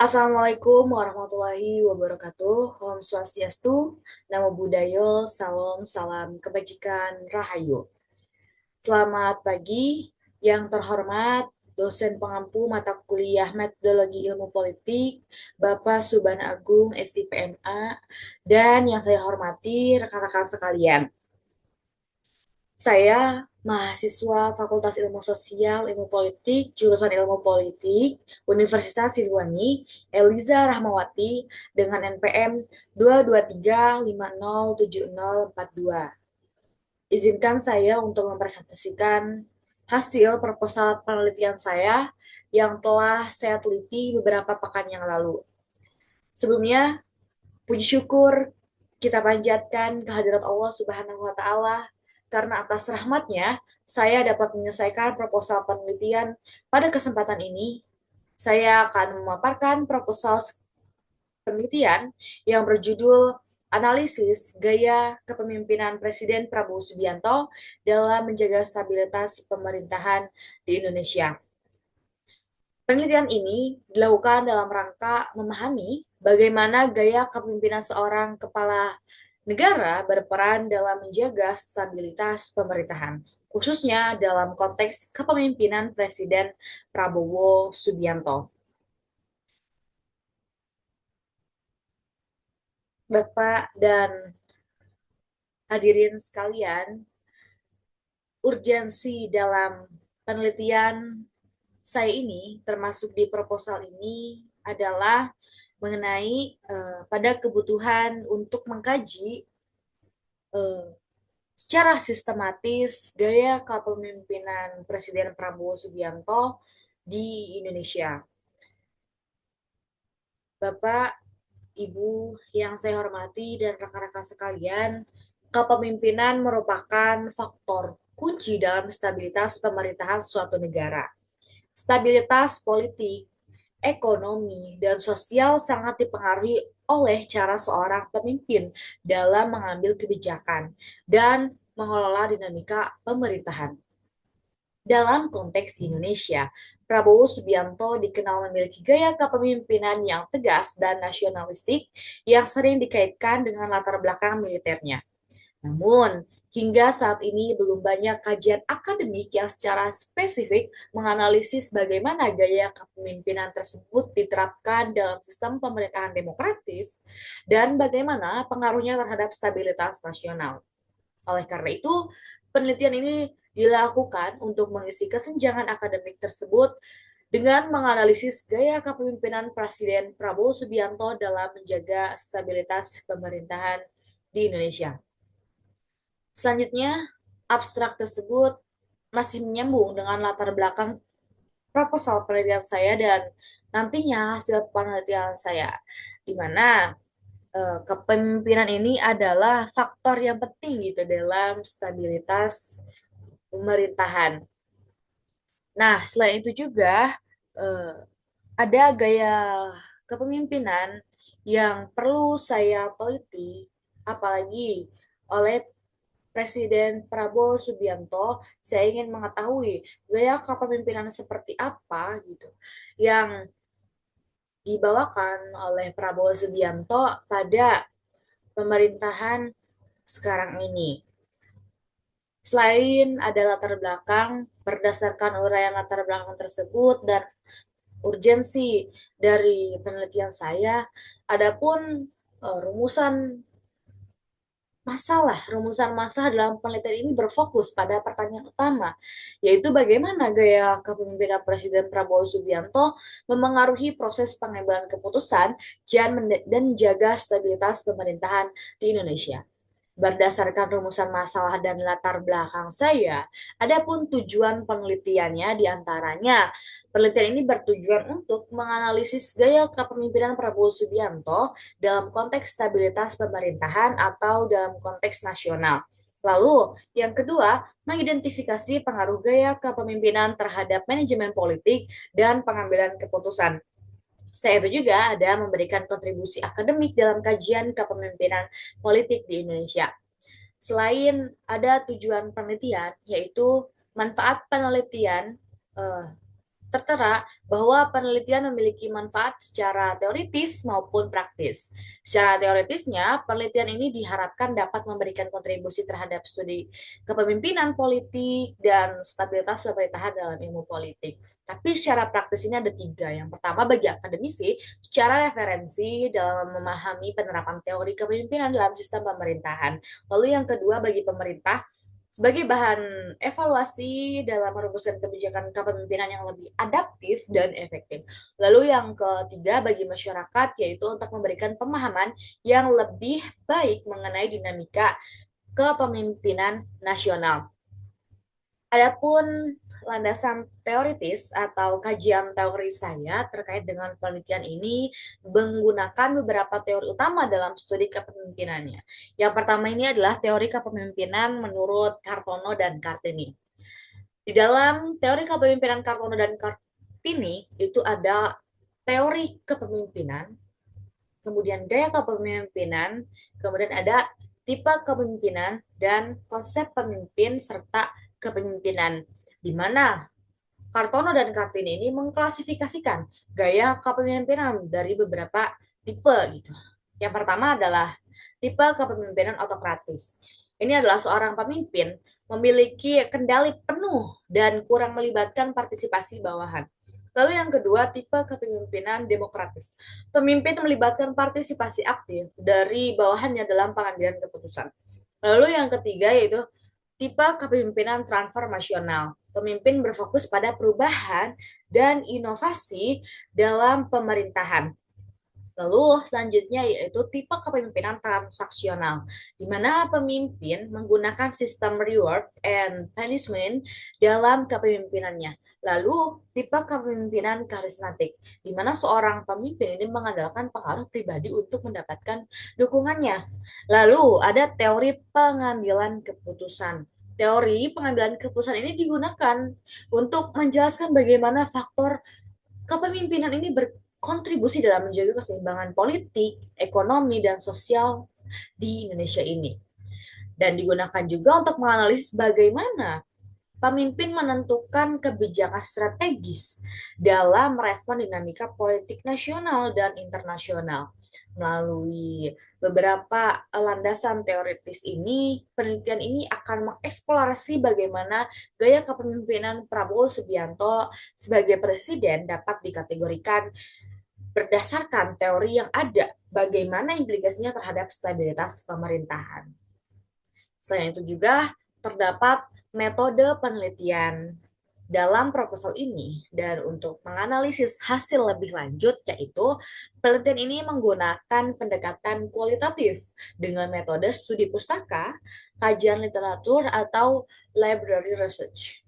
Assalamualaikum warahmatullahi wabarakatuh. Om Swastiastu, Namo Buddhaya, Salam, Salam Kebajikan, Rahayu. Selamat pagi, yang terhormat dosen pengampu mata kuliah Metodologi Ilmu Politik, Bapak Subhan Agung, SIPMA, dan yang saya hormati rekan-rekan sekalian. Saya mahasiswa Fakultas Ilmu Sosial, Ilmu Politik, jurusan Ilmu Politik, Universitas Siliwangi, Eliza Rahmawati, dengan NPM 223507042. Izinkan saya untuk mempresentasikan hasil proposal penelitian saya yang telah saya teliti beberapa pekan yang lalu. Sebelumnya, puji syukur kita panjatkan kehadirat Allah Subhanahu wa Ta'ala, karena atas rahmatnya saya dapat menyelesaikan proposal penelitian pada kesempatan ini. Saya akan memaparkan proposal penelitian yang berjudul Analisis Gaya Kepemimpinan Presiden Prabowo Subianto dalam Menjaga Stabilitas Pemerintahan di Indonesia. Penelitian ini dilakukan dalam rangka memahami bagaimana gaya kepemimpinan seorang kepala negara berperan dalam menjaga stabilitas pemerintahan, khususnya dalam konteks kepemimpinan Presiden Prabowo Subianto. Bapak dan hadirin sekalian, urgensi dalam penelitian saya ini, termasuk di proposal ini, adalah mengenai pada kebutuhan untuk mengkaji eh, secara sistematis gaya kepemimpinan Presiden Prabowo Subianto di Indonesia. Bapak, Ibu yang saya hormati dan rekan-rekan sekalian, kepemimpinan merupakan faktor kunci dalam stabilitas pemerintahan suatu negara. Stabilitas politik, ekonomi, dan sosial sangat dipengaruhi oleh cara seorang pemimpin dalam mengambil kebijakan dan mengelola dinamika pemerintahan. Dalam konteks Indonesia, Prabowo Subianto dikenal memiliki gaya kepemimpinan yang tegas dan nasionalistik yang sering dikaitkan dengan latar belakang militernya. Namun, hingga saat ini belum banyak kajian akademik yang secara spesifik menganalisis bagaimana gaya kepemimpinan tersebut diterapkan dalam sistem pemerintahan demokratis dan bagaimana pengaruhnya terhadap stabilitas nasional. Oleh karena itu, penelitian ini dilakukan untuk mengisi kesenjangan akademik tersebut dengan menganalisis gaya kepemimpinan Presiden Prabowo Subianto dalam menjaga stabilitas pemerintahan di Indonesia. Selanjutnya, abstrak tersebut masih menyambung dengan latar belakang proposal penelitian saya dan nantinya hasil penelitian saya, di mana kepemimpinan ini adalah faktor yang penting gitu dalam stabilitas pemerintahan. Nah, selain itu juga eh, ada gaya kepemimpinan yang perlu saya teliti, apalagi oleh Presiden Prabowo Subianto. Saya ingin mengetahui gaya kepemimpinan seperti apa gitu yang dibawakan oleh Prabowo Subianto pada pemerintahan sekarang ini. Selain ada latar belakang, berdasarkan uraian latar belakang tersebut dan urgensi dari penelitian saya, adapun rumusan rumusan masalah dalam penelitian ini berfokus pada pertanyaan utama, yaitu bagaimana gaya kepemimpinan Presiden Prabowo Subianto memengaruhi proses pengambilan keputusan dan menjaga stabilitas pemerintahan di Indonesia. Berdasarkan rumusan masalah dan latar belakang saya, adapun tujuan penelitiannya diantaranya, penelitian ini bertujuan untuk menganalisis gaya kepemimpinan Prabowo Subianto dalam konteks stabilitas pemerintahan atau dalam konteks nasional. Lalu, yang kedua, mengidentifikasi pengaruh gaya kepemimpinan terhadap manajemen politik dan pengambilan keputusan. Saya itu juga ada memberikan kontribusi akademik dalam kajian kepemimpinan politik di Indonesia. Selain ada tujuan penelitian, yaitu manfaat penelitian eh, tertera bahwa penelitian memiliki manfaat secara teoritis maupun praktis. Secara teoritisnya, penelitian ini diharapkan dapat memberikan kontribusi terhadap studi kepemimpinan politik dan stabilitas pemerintahan dalam ilmu politik. Tapi secara praktis ini ada tiga. Yang pertama bagi akademisi, secara referensi dalam memahami penerapan teori kepemimpinan dalam sistem pemerintahan. Lalu yang kedua bagi pemerintah, sebagai bahan evaluasi dalam merumuskan kebijakan kepemimpinan yang lebih adaptif dan efektif. Lalu yang ketiga bagi masyarakat yaitu untuk memberikan pemahaman yang lebih baik mengenai dinamika kepemimpinan nasional. Adapun landasan teoritis atau kajian teori saya terkait dengan penelitian ini menggunakan beberapa teori utama dalam studi kepemimpinannya. Yang pertama ini adalah teori kepemimpinan menurut Kartono dan Kartini. Di dalam teori kepemimpinan Kartono dan Kartini itu ada teori kepemimpinan, kemudian gaya kepemimpinan, kemudian ada tipe kepemimpinan dan konsep pemimpin serta kepemimpinan, di mana Kartono dan Kartini ini mengklasifikasikan gaya kepemimpinan dari beberapa tipe gitu. Yang pertama adalah tipe kepemimpinan autokratis. Ini adalah seorang pemimpin memiliki kendali penuh dan kurang melibatkan partisipasi bawahan. Lalu yang kedua, tipe kepemimpinan demokratis. Pemimpin melibatkan partisipasi aktif dari bawahannya dalam pengambilan keputusan. Lalu yang ketiga yaitu tipe kepemimpinan transformasional. Pemimpin berfokus pada perubahan dan inovasi dalam pemerintahan. Lalu selanjutnya yaitu tipe kepemimpinan transaksional, di mana pemimpin menggunakan sistem reward and punishment dalam kepemimpinannya. Lalu tipe kepemimpinan karismatik, di mana seorang pemimpin ini mengandalkan pengaruh pribadi untuk mendapatkan dukungannya. Lalu ada teori pengambilan keputusan. Teori pengambilan keputusan ini digunakan untuk menjelaskan bagaimana faktor kepemimpinan ini berkontribusi dalam menjaga keseimbangan politik, ekonomi, dan sosial di Indonesia ini. Dan digunakan juga untuk menganalisis bagaimana pemimpin menentukan kebijakan strategis dalam merespon dinamika politik nasional dan internasional. Melalui beberapa landasan teoritis ini, penelitian ini akan mengeksplorasi bagaimana gaya kepemimpinan Prabowo Subianto sebagai presiden dapat dikategorikan berdasarkan teori yang ada, bagaimana implikasinya terhadap stabilitas pemerintahan. Selain itu juga terdapat metode penelitian dalam proposal ini, dan untuk menganalisis hasil lebih lanjut yaitu penelitian ini menggunakan pendekatan kualitatif dengan metode studi pustaka, kajian literatur atau library research.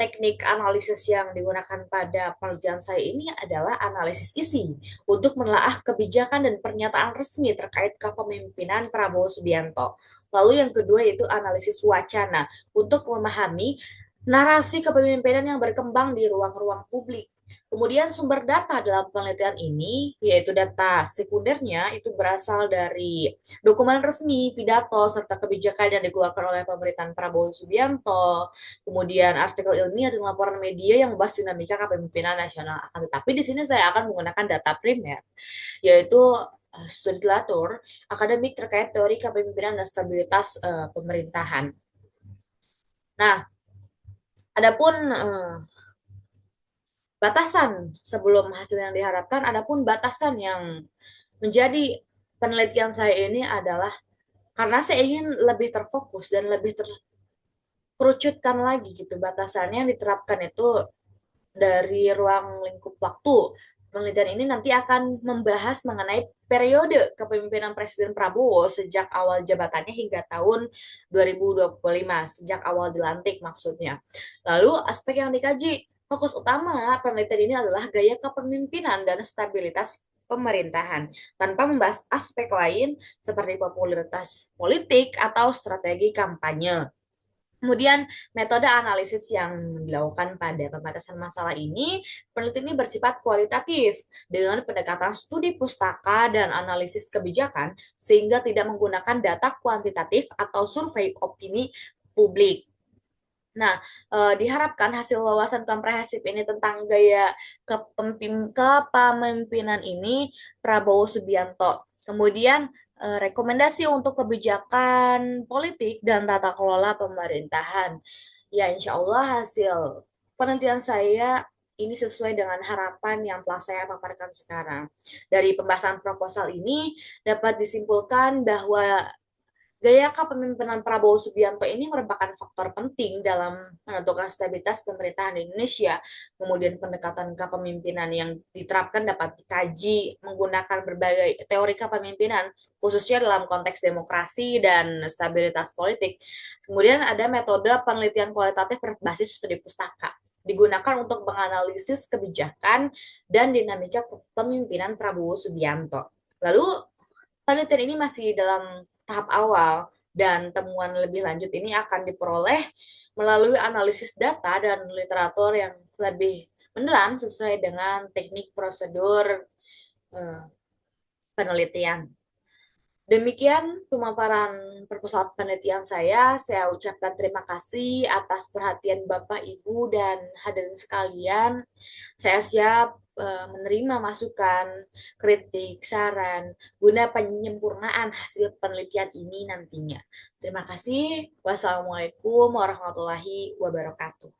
Teknik analisis yang digunakan pada penelitian saya ini adalah analisis isi untuk menelaah kebijakan dan pernyataan resmi terkait kepemimpinan Prabowo Subianto. Lalu yang kedua yaitu analisis wacana untuk memahami narasi kepemimpinan yang berkembang di ruang-ruang publik. Kemudian sumber data dalam penelitian ini, yaitu data sekundernya, itu berasal dari dokumen resmi, pidato, serta kebijakan yang dikeluarkan oleh pemerintahan Prabowo Subianto, kemudian artikel ilmiah dan laporan media yang membahas dinamika kepemimpinan nasional. Tetapi di sini saya akan menggunakan data primer, yaitu studi literatur akademik terkait teori kepemimpinan dan stabilitas pemerintahan. Nah, adapun batasan sebelum hasil yang diharapkan, adapun batasan yang menjadi penelitian saya ini adalah karena saya ingin lebih terfokus dan lebih terkerucutkan lagi gitu batasannya yang diterapkan itu dari ruang lingkup waktu. Penelitian ini nanti akan membahas mengenai periode kepemimpinan Presiden Prabowo sejak awal jabatannya hingga tahun 2025, sejak awal dilantik maksudnya. Lalu aspek yang dikaji, fokus utama penelitian ini adalah gaya kepemimpinan dan stabilitas pemerintahan, tanpa membahas aspek lain seperti popularitas politik atau strategi kampanye. Kemudian metode analisis yang dilakukan pada pembatasan masalah ini, penelitian ini bersifat kualitatif dengan pendekatan studi pustaka dan analisis kebijakan sehingga tidak menggunakan data kuantitatif atau survei opini publik. Nah, diharapkan hasil wawasan komprehensif ini tentang gaya kepemimpinan ini Prabowo Subianto. Kemudian rekomendasi untuk kebijakan politik dan tata kelola pemerintahan. Ya, insya Allah hasil penelitian saya ini sesuai dengan harapan yang telah saya paparkan sekarang. Dari pembahasan proposal ini dapat disimpulkan bahwa gaya kepemimpinan Prabowo Subianto ini merupakan faktor penting dalam menentukan stabilitas pemerintahan di Indonesia. Kemudian pendekatan kepemimpinan yang diterapkan dapat dikaji menggunakan berbagai teori kepemimpinan, khususnya dalam konteks demokrasi dan stabilitas politik. Kemudian ada metode penelitian kualitatif berbasis studi pustaka digunakan untuk menganalisis kebijakan dan dinamika kepemimpinan Prabowo Subianto. Lalu penelitian ini masih dalam tahap awal dan temuan lebih lanjut ini akan diperoleh melalui analisis data dan literatur yang lebih mendalam sesuai dengan teknik prosedur eh, penelitian. Demikian pemaparan proposal penelitian saya. Saya ucapkan terima kasih atas perhatian Bapak, Ibu, dan hadirin sekalian. Saya siap menerima masukan, kritik, saran, guna penyempurnaan hasil penelitian ini nantinya. Terima kasih. Wassalamualaikum warahmatullahi wabarakatuh.